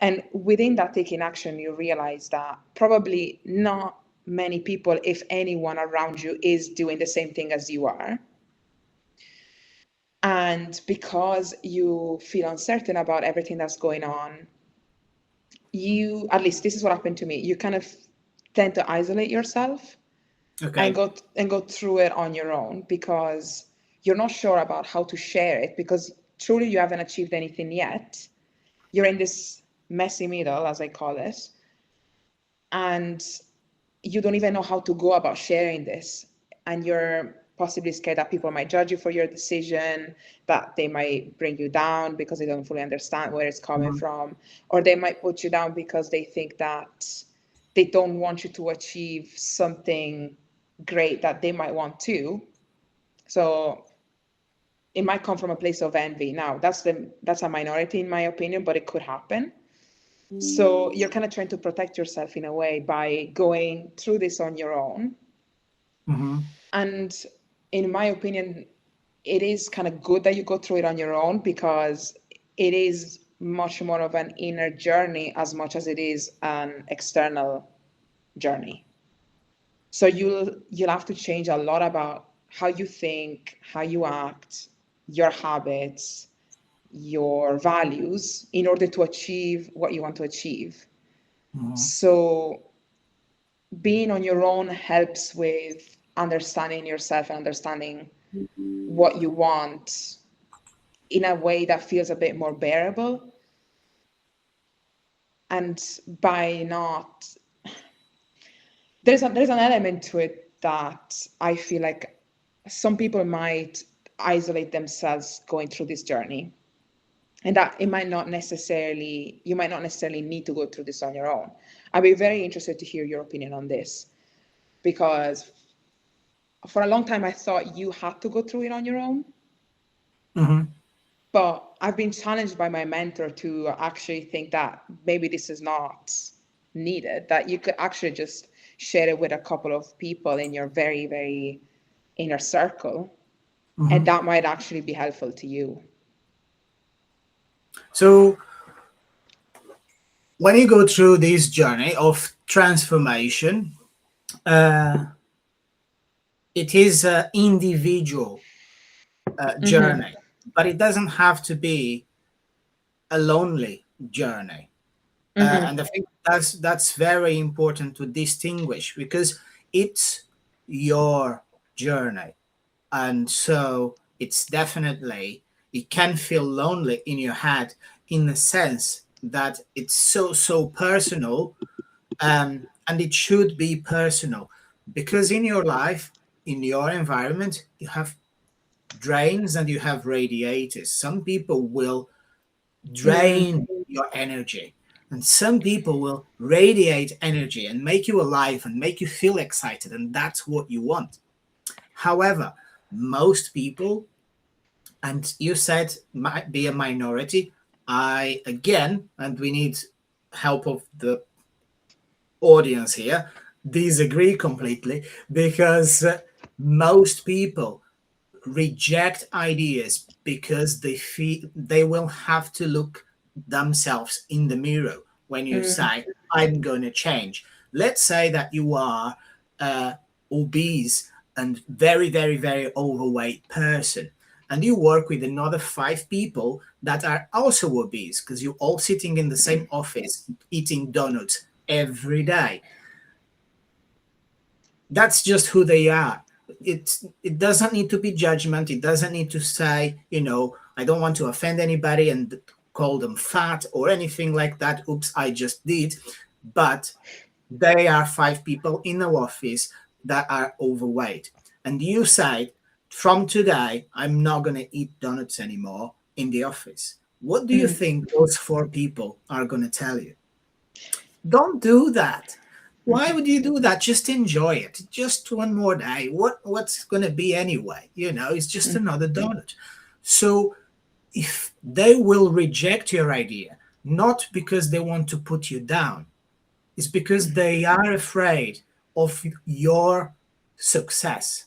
And within that taking action, you realize that probably not many people, if anyone around you, is doing the same thing as you are. And because you feel uncertain about everything that's going on, at least this is what happened to me, you kind of tend to isolate yourself and go through it on your own, because you're not sure about how to share it, because truly you haven't achieved anything yet. You're in this messy middle, as I call it, and you don't even know how to go about sharing this. And you're possibly scared that people might judge you for your decision, that they might bring you down because they don't fully understand where it's coming from, or they might put you down because they think that they don't want you to achieve something great that they might want to. So it might come from a place of envy. Now, that's a minority in my opinion, but it could happen. So you're kind of trying to protect yourself in a way by going through this on your own. And in my opinion, it is kind of good that you go through it on your own, because it is much more of an inner journey as much as it is an external journey. So you'll have to change a lot about how you think, how you act, your habits, your values in order to achieve what you want to achieve. So being on your own helps with understanding yourself and understanding what you want in a way that feels a bit more bearable. And by not, there's an element to it that I feel like some people might isolate themselves going through this journey, and that you might not necessarily need to go through this on your own. I'd be very interested to hear your opinion on this, because for a long time I thought you had to go through it on your own. But I've been challenged by my mentor to actually think that maybe this is not needed, that you could actually just share it with a couple of people in your very, very inner circle, and that might actually be helpful to you. So when you go through this journey of transformation, it is an individual journey, but it doesn't have to be a lonely journey. And I think that's very important to distinguish, because it's your journey. And so it's definitely, it can feel lonely in your head, in the sense that it's so personal, and it should be personal, because in your life, in your environment, you have drains and you have radiators. Some people will drain your energy, and some people will radiate energy and make you alive and make you feel excited, and that's what you want. However, most people, and you said might be a minority, and we need help of the audience here, disagree completely, because most people reject ideas because they feel they will have to look themselves in the mirror when you say, I'm going to change. Let's say that you are obese and very, very, very overweight person, and you work with another 5 people that are also obese, because you're all sitting in the same office eating donuts every day. That's just who they are. It doesn't need to be judgment. It doesn't need to say, I don't want to offend anybody and call them fat or anything like that. Oops, I just did. But they are 5 people in the office that are overweight. And you say, from today, I'm not going to eat donuts anymore in the office. What do you think those 4 people are going to tell you? Don't do that. Why would you do that? Just enjoy it. Just one more day. What's going to be anyway? It's just another donut. So if they will reject your idea, not because they want to put you down, it's because they are afraid of your success,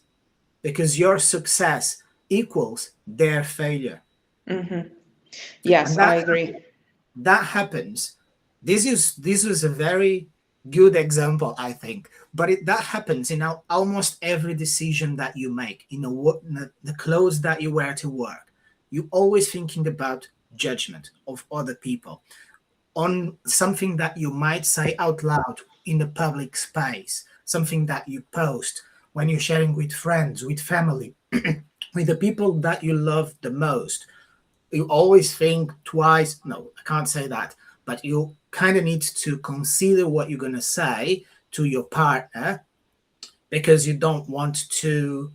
because your success equals their failure. Yes, I agree. That happens. This is a very good example, I think, but that happens in almost every decision that you make. The clothes that you wear to work, you're always thinking about judgment of other people on something that you might say out loud in the public space, something that you post when you're sharing with friends, with family, with the people that you love the most. You always think twice. No, I can't say that, but you kind of need to consider what you're going to say to your partner, because you don't want to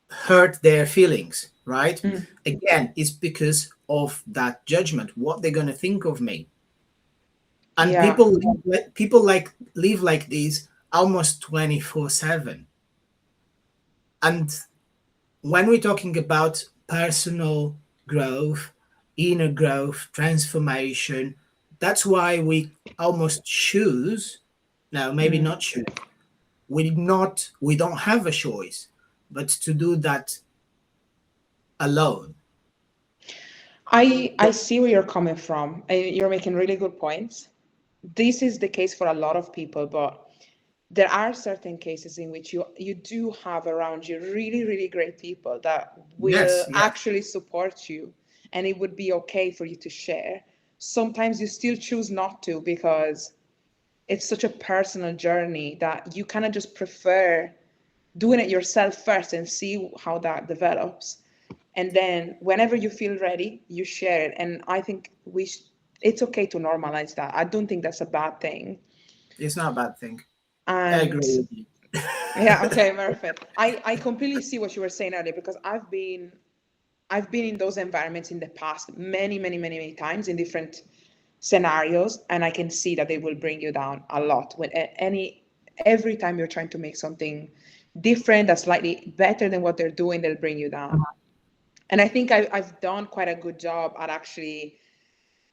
hurt their feelings, right? Again, it's because of that judgment, what they're going to think of me. And people live like this almost 24/7. And when we're talking about personal growth, inner growth, transformation, that's why we almost choose. No, maybe not choose. We don't have a choice, but to do that alone. I see where you're coming from. You're making really good points. This is the case for a lot of people, but there are certain cases in which you do have around you really, really great people that will Yes, yes. actually support you, and it would be okay for you to share. Sometimes you still choose not to because it's such a personal journey that you kind of just prefer doing it yourself first and see how that develops. And then whenever you feel ready, you share it. And I think it's okay to normalize that. I don't think that's a bad thing. It's not a bad thing. I And agree with you. yeah, okay, perfect. I completely see what you were saying earlier because I've been in those environments in the past many, many, many, many times in different scenarios, and I can see that they will bring you down a lot when every time you're trying to make something different that's slightly better than what they're doing, they'll bring you down. And I think I've done quite a good job at actually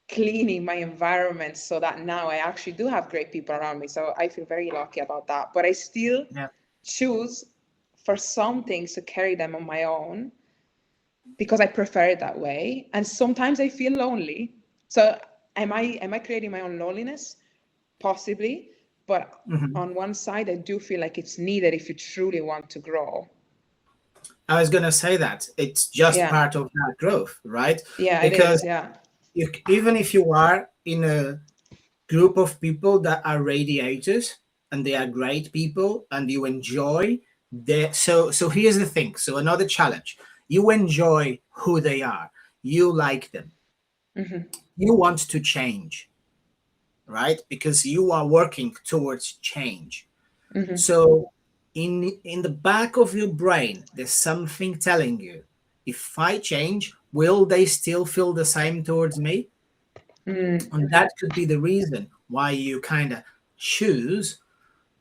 cleaning my environment so that now I actually do have great people around me. So I feel very lucky about that. But I still Yeah. choose for some things to carry them on my own because I prefer it that way. And sometimes I feel lonely. So am I creating my own loneliness? Possibly. But Mhm. on one side, I do feel like it's needed if you truly want to grow. I was gonna say that it's just Yeah. part of that growth, right? Yeah, it is. Because Yeah. even if you are in a group of people that are radiators and they are great people and you enjoy their, so here's the thing. So another challenge. You enjoy who they are. You like them. Hmm. You want to change, right? Because you are working towards change. Hmm. So in the back of your brain, there's something telling you, if I change, will they still feel the same towards me? Mm. And that could be the reason why you kind of choose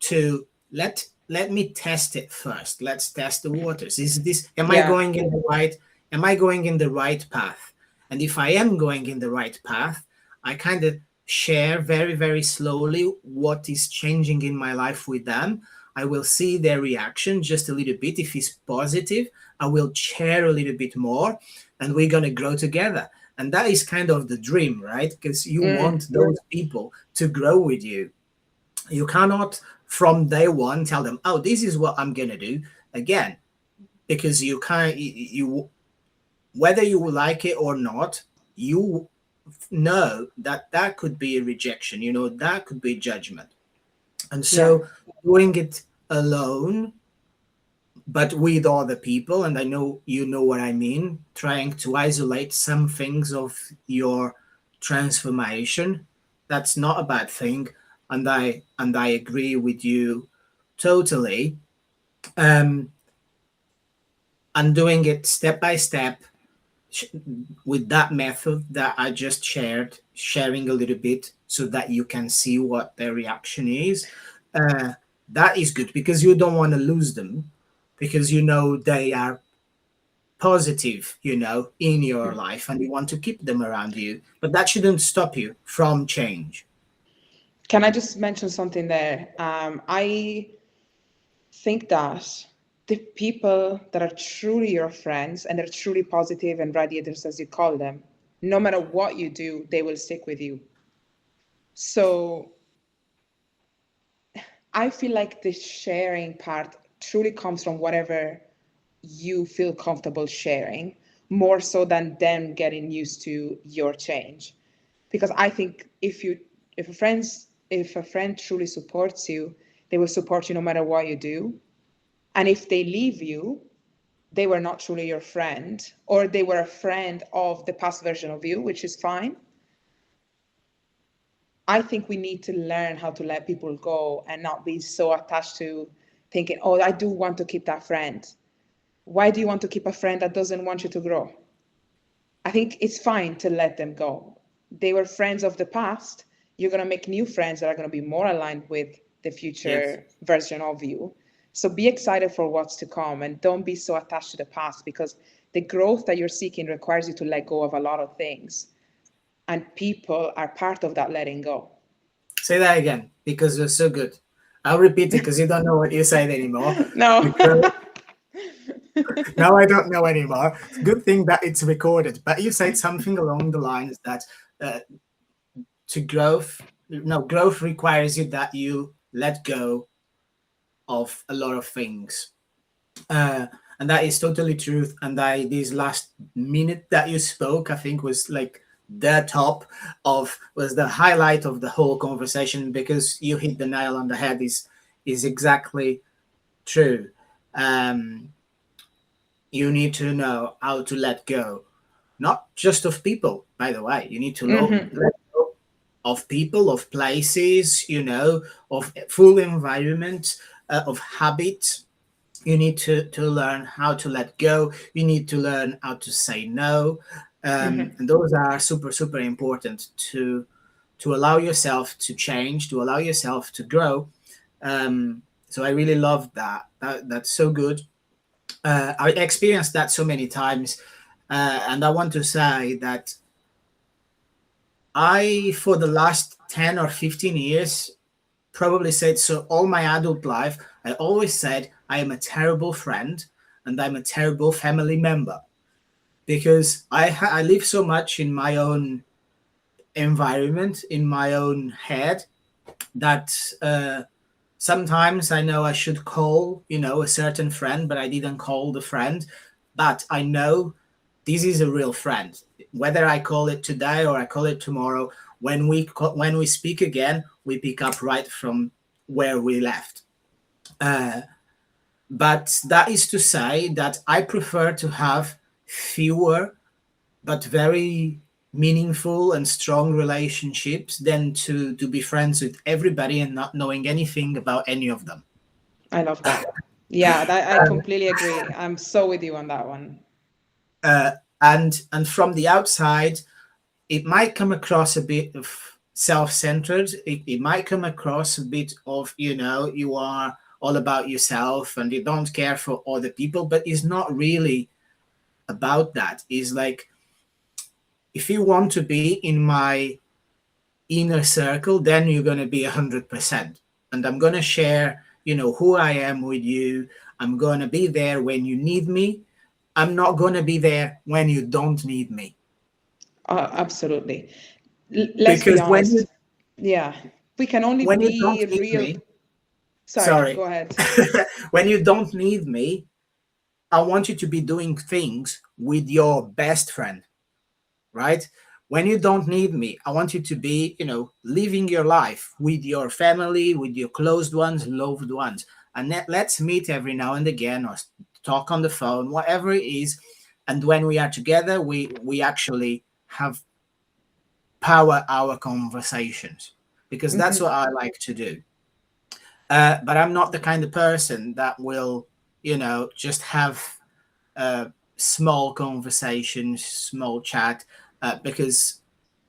to let me test it first. Let's test the waters. Is this Yeah. am I going in the right path? And if I am going in the right path, I kind of share very, very slowly what is changing in my life with them. I will see their reaction just a little bit. If it's positive, I will share a little bit more and we're going to grow together. And that is kind of the dream, right? Because you Mm. want those people to grow with you. You cannot from day one tell them, "Oh, this is what I'm gonna do." Again, because you can't. You whether you like it or not, you know that that could be a rejection. You know that could be judgment, and Yeah. so doing it alone, but with other people, and I know you know what I mean. Trying to isolate some things of your transformation, that's not a bad thing, and I agree with you totally. um and doing it step by step, sh- with that method that I just sharing a little bit so that you can see what their reaction is. uh that is good because you don't want to lose them, because you know they are positive, in your life, and you want to keep them around you, but that shouldn't stop you from change. Can I just mention something there? I think that the people that are truly your friends and they're truly positive and radiators, as you call them, no matter what you do, they will stick with you. So I feel like the sharing part truly comes from whatever you feel comfortable sharing, more so than them getting used to your change. Because I think if a friend truly supports you, they will support you no matter what you do. And if they leave you, they were not truly your friend, or they were a friend of the past version of you, which is fine. I think we need to learn how to let people go and not be so attached to thinking, oh, I do want to keep that friend. Why do you want to keep a friend that doesn't want you to grow? I think it's fine to let them go. They were friends of the past. You're going to make new friends that are going to be more aligned with the Yes. future version of you. So be excited for what's to come and don't be so attached to the past, because the growth that you're seeking requires you to let go of a lot of things. And people are part of that letting go. Say that again because you're so good. I'll repeat it because you don't know what you said anymore. No. Because now I don't know anymore. It's a good thing that it's recorded. But you said something along the lines that uh, to growth, no, growth requires you that you let go of a lot of things. And that is totally true. And this last minute that you spoke, I think, was like the top of was the highlight of the whole conversation, because you hit the nail on the head. Is exactly true. Um, you need to know how to let go, not just of people, by the way. You need to let go of people, of places, of full environment, of habits. You need to learn how to let go. You need to learn how to say no. And those are super, super important to allow yourself to change, to allow yourself to grow. So I really love that's so good. I experienced that so many times. And I want to say that for the last 10 or 15 years, probably said so all my adult life, I always said I am a terrible friend and I'm a terrible family member, because I live so much in my own environment, in my own head, that sometimes I know I should call, a certain friend, but I didn't call the friend. But I know this is a real friend. Whether I call it today or I call it tomorrow, when we speak again, we pick up right from where we left. But that is to say that I prefer to have fewer but very meaningful and strong relationships than to be friends with everybody and not knowing anything about any of them. I love that. Yeah, I completely agree. I'm so with you on that one. And from the outside, it might come across a bit of self-centered. It might come across a bit of, you are all about yourself and you don't care for other people, but it's not really about that. It's like, if you want to be in my inner circle, then you're going to be 100%. And I'm going to share, who I am with you. I'm going to be there when you need me. I'm not going to be there when you don't need me. Absolutely. Let's be Because honest. Yeah, we can only when you be don't need real. me, Sorry, go ahead. When you don't need me, I want you to be doing things with your best friend, right? When you don't need me, I want you to be, living your life with your family, with your closed ones, loved ones. And let's meet every now and again or talk on the phone, whatever it is. And when we are together, we actually have power our conversations, because that's what I like to do. But I'm not the kind of person that will, just have small conversations, small chat, because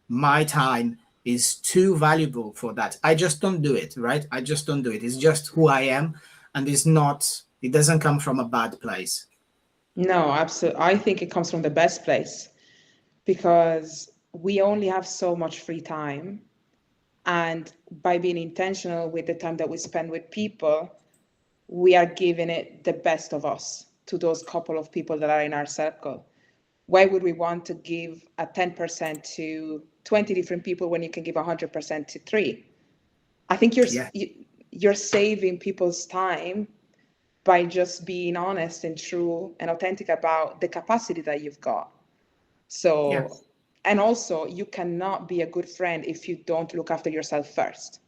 my time is too valuable for that. I just don't do it, right? I just don't do it. It's just who I am, and it doesn't come from a bad place. No, absolutely. I think it comes from the best place, because we only have so much free time. And by being intentional with the time that we spend with people, we are giving it the best of us to those couple of people that are in our circle. Why would we want to give a 10% to 20 different people when you can give 100% to 3? I think you're saving people's time by just being honest and true and authentic about the capacity that you've got. So, Yes. and also, you cannot be a good friend if you don't look after yourself first.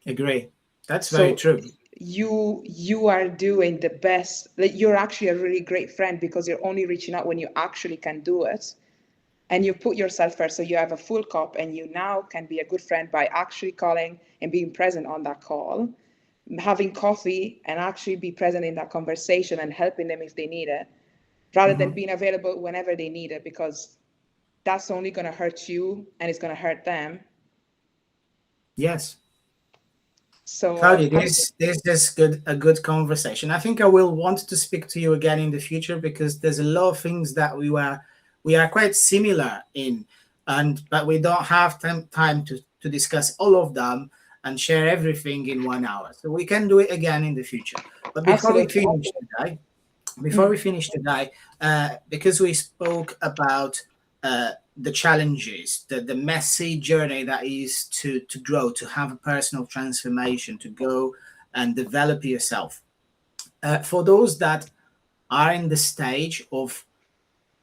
Agree. That's very true. You are doing the best. Like, you're actually a really great friend because you're only reaching out when you actually can do it, and you put yourself first. So you have a full cup, and you now can be a good friend by actually calling and being present on that call, having coffee and actually be present in that conversation and helping them if they need it, rather than being available whenever they need it, because that's only going to hurt you and it's going to hurt them. Yes. So Cody, this is a good conversation. I think I will want to speak to you again in the future, because there's a lot of things that we are quite similar in, but we don't have time to discuss all of them and share everything in 1 hour. So we can do it again in the future. But Absolutely. before we finish today, because we spoke about the challenges, the messy journey that is to grow, to have a personal transformation, to go and develop yourself. For those that are in the stage of,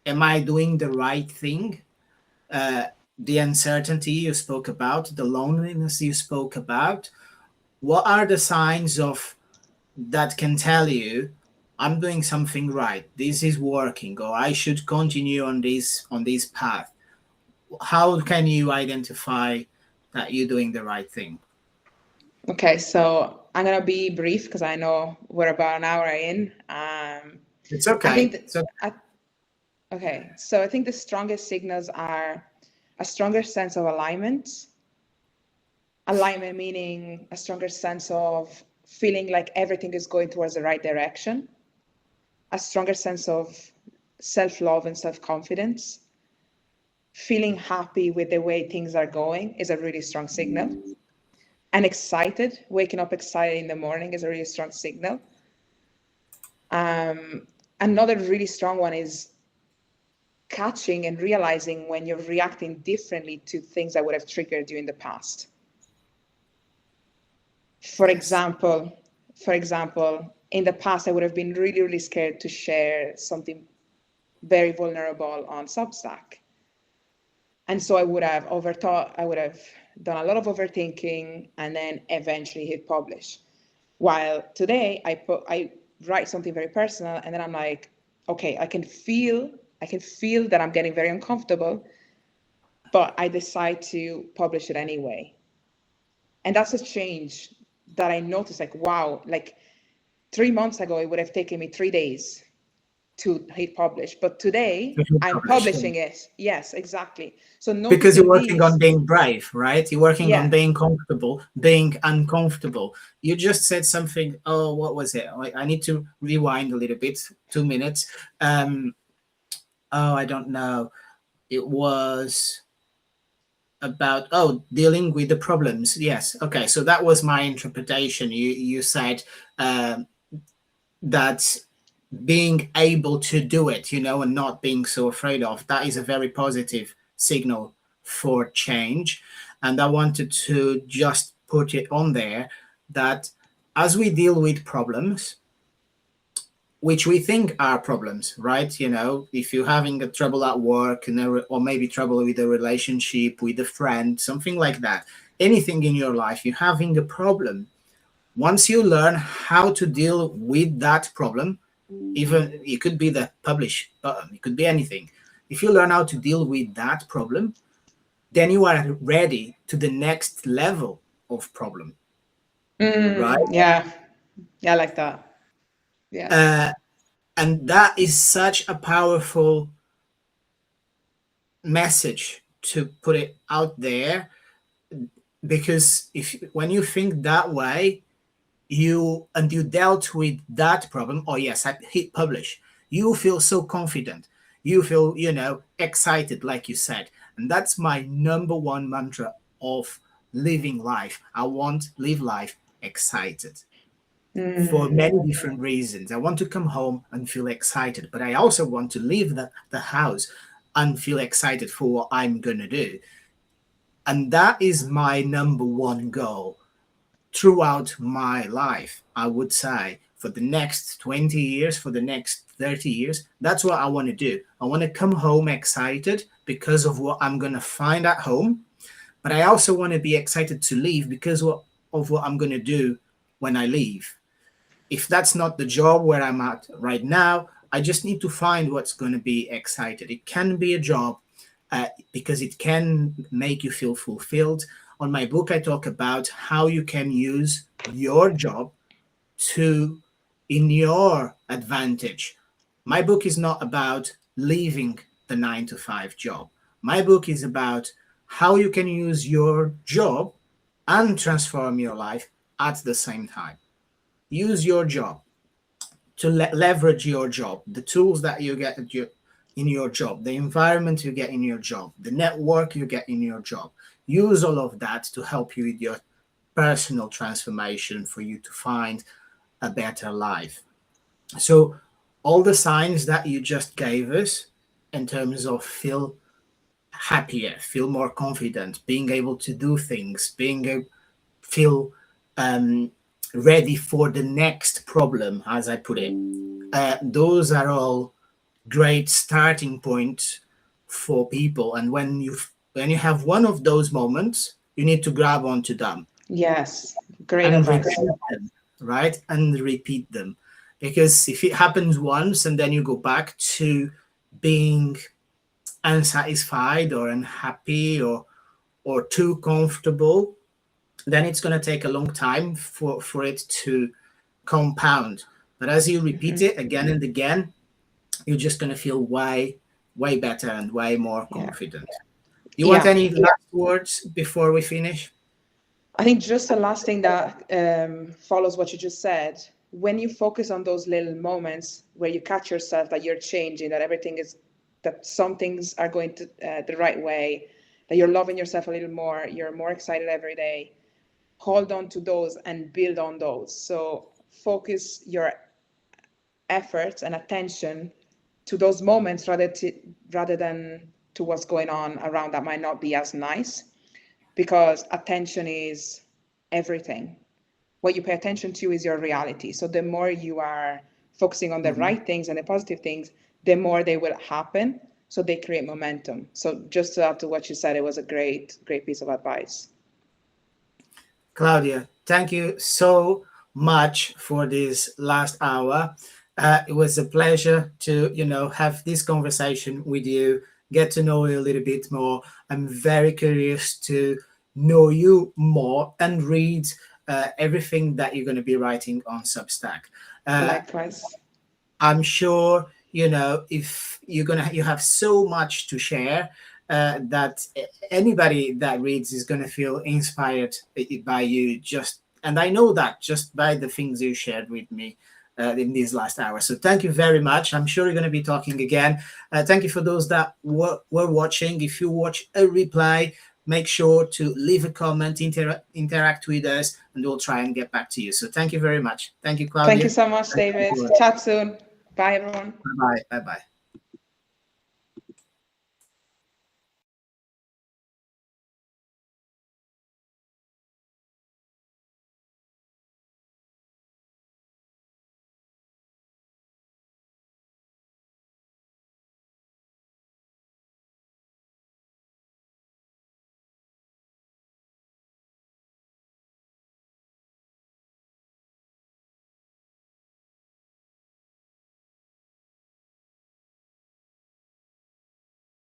am I doing the right thing? The uncertainty you spoke about, the loneliness you spoke about, what are the signs of that can tell you I'm doing something right, this is working, or I should continue on this path? How can you identify that you're doing the right thing? Okay, so I'm gonna be brief because I know we're about an hour in. It's I okay. think that, okay, so I think the strongest signals are a stronger sense of alignment. Alignment meaning a stronger sense of feeling like everything is going towards the right direction. A stronger sense of self-love and self-confidence. Feeling happy with the way things are going is a really strong signal. And excited, waking up excited in the morning is a really strong signal. Another really strong one is catching and realizing when you're reacting differently to things that would have triggered you in the past. For example, in the past, I would have been really, really scared to share something very vulnerable on Substack. And so I would have overthought, I would have done a lot of overthinking and then eventually hit publish. While today I write something very personal and then I'm like, okay, I can feel that I'm getting very uncomfortable, but I decide to publish it anyway. And that's a change that I noticed, like, wow, like 3 months ago, it would have taken me 3 days to hit publish, but today I'm publishing it. Yes, exactly. So because you're noticing working on these, being brave, right? You're working on yeah, being comfortable, being uncomfortable. You just said something. Oh, what was it? I need to rewind a little bit. 2 minutes. Oh, I don't know. It was about, dealing with the problems. Yes. Okay. So that was my interpretation. You said that being able to do it, and not being so afraid of, that is a very positive signal for change. And I wanted to just put it on there that as we deal with problems, which we think are problems, right? If you're having a trouble at work, or maybe trouble with a relationship, with a friend, something like that, anything in your life, you're having a problem. Once you learn how to deal with that problem, even it could be the publish button, it could be anything. If you learn how to deal with that problem, then you are ready to the next level of problem, right? yeah, I like that. Yes. And that is such a powerful message to put it out there, because when you think that way, you dealt with that problem, oh yes, I hit publish, you feel so confident, you feel excited, like you said. And that's my number one mantra of living life. I want live life excited, for many different reasons. I want to come home and feel excited, but I also want to leave the house and feel excited for what I'm gonna do. And that is my number one goal throughout my life. I would say for the next 20 years, for the next 30 years, that's what I want to do. I want to come home excited because of what I'm going to find at home. But I also want to be excited to leave because of what I'm going to do when I leave. If that's not the job where I'm at right now, I just need to find what's going to be excited. It can be a job because it can make you feel fulfilled. On my book, I talk about how you can use your job in your advantage. My book is not about leaving the 9 to 5 job. My book is about how you can use your job and transform your life at the same time. Use your job to leverage your job, the tools that you get in your job, the environment you get in your job, the network you get in your job. Use all of that to help you with your personal transformation, for you to find a better life. So all the signs that you just gave us in terms of feel happier, feel more confident, being able to do things, feel ready for the next problem, as I put it. Those are all great starting points for people. And when you have one of those moments, you need to grab onto them. Yes, great And advice. repeat them, right? And repeat them. Because if it happens once and then you go back to being unsatisfied or unhappy or too comfortable, then it's going to take a long time for it to compound. But as you repeat it again and again, you're just going to feel way better and way more confident. You want any last words before we finish? I think just the last thing that follows what you just said, when you focus on those little moments where you catch yourself that you're changing, that some things are going to the right way, that you're loving yourself a little more, you're more excited every day, hold on to those and build on those. So focus your efforts and attention to those moments rather than to what's going on around that might not be as nice, because attention is everything. What you pay attention to is your reality. So the more you are focusing on the right things and the positive things, the more they will happen. So they create momentum. So just to add to what you said, it was a great piece of advice. Claudia, thank you so much for this last hour. It was a pleasure to, have this conversation with you, get to know you a little bit more. I'm very curious to know you more and read everything that you're going to be writing on Substack. Likewise. I'm sure, if you have so much to share, that anybody that reads is going to feel inspired by you, and I know that just by the things you shared with me in these last hours. So thank you very much. I'm sure you're going to be talking again. Thank you for those that were watching. If you watch a replay, make sure to leave a comment, interact with us, and we'll try and get back to you. So thank you very much. Thank you, Claudia. Thank you so much, David. Chat soon. Bye, everyone. Bye. Bye-bye.